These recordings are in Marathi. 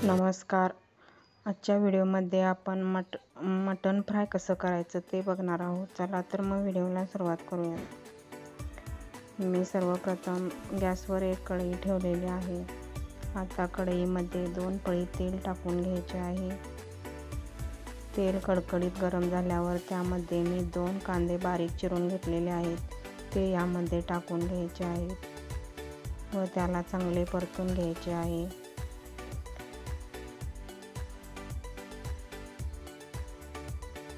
नमस्कार. आजच्या व्हिडिओमध्ये आपण मटण फ्राय कसं करायचं ते बघणार आहोत. चला तर मग व्हिडिओला सुरुवात करूया. मी सर्वप्रथम गॅसवर एक कढई ठेवलेली आहे. आता कढईमध्ये 2 पळी तेल टाकून घ्यायचे आहे. तेल कडकडीत गरम झाल्यावर त्यामध्ये मी 2 कांदे बारीक चिरून घेतलेले आहेत ते यामध्ये टाकून घ्यायचे आहेत व त्याला चांगले परतून घ्यायचे आहे.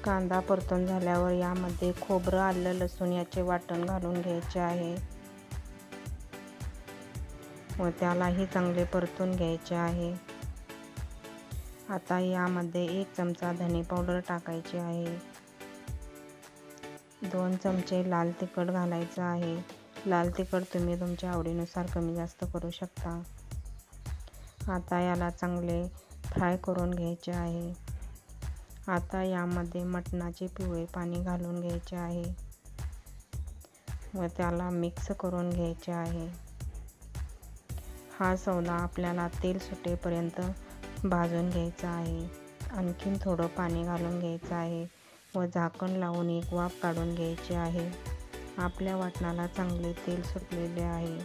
कांदा परतून झाल्यावर यामध्ये खोबरं, आलं, लसूण याचे वाटण घालून घ्यायचे आहे व त्यालाही चांगले परतून घ्यायचे आहे. आता यामध्ये 1 चमचा धने पावडर टाकायची आहे. 2 चमचे लाल तिखट घालायचं आहे. लाल तिखट तुम्ही तुमच्या आवडीनुसार कमी जास्त करू शकता. आता याला चांगले फ्राय करून घ्यायचे आहे. आता यामध्ये मटणाचे पिवळे पाणी घालून घ्यायचे आहे व त्याला मिक्स करून घ्यायचे आहे. हा सौदा आपल्याला तेल सुटेपर्यंत भाजून घ्यायचा आहे. आणखीन थोडं पाणी घालून घ्यायचं आहे व झाकण लावून एक वाफ काढून घ्यायची आहे. आपल्या वाटणाला चांगले तेल सुटलेले आहे.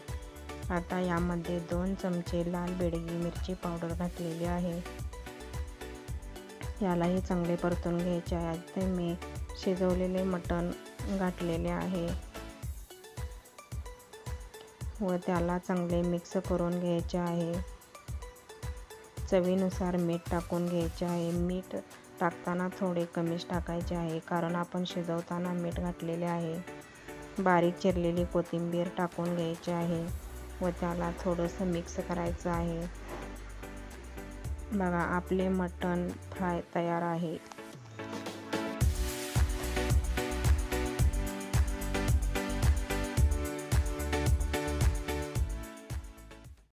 आता यामध्ये 2 चमचे लाल बेडगी मिरची पावडर घातलेली आहे. यालाही चांगले परतून घ्यायचे आहे. ते मी शिजवलेले मटण घातलेले आहे व त्याला चांगले मिक्स करून घ्यायचे आहे. चवीनुसार मीठ टाकून घ्यायचे आहे. मीठ टाकताना थोडे कमीच टाकायचे आहे कारण आपण शिजवताना मीठ घातलेले आहे. बारीक चिरलेली कोथिंबीर टाकून घ्यायची आहे व त्याला थोडंसं मिक्स करायचं आहे. बघा, आपले मटण फ्राय तयार आहे.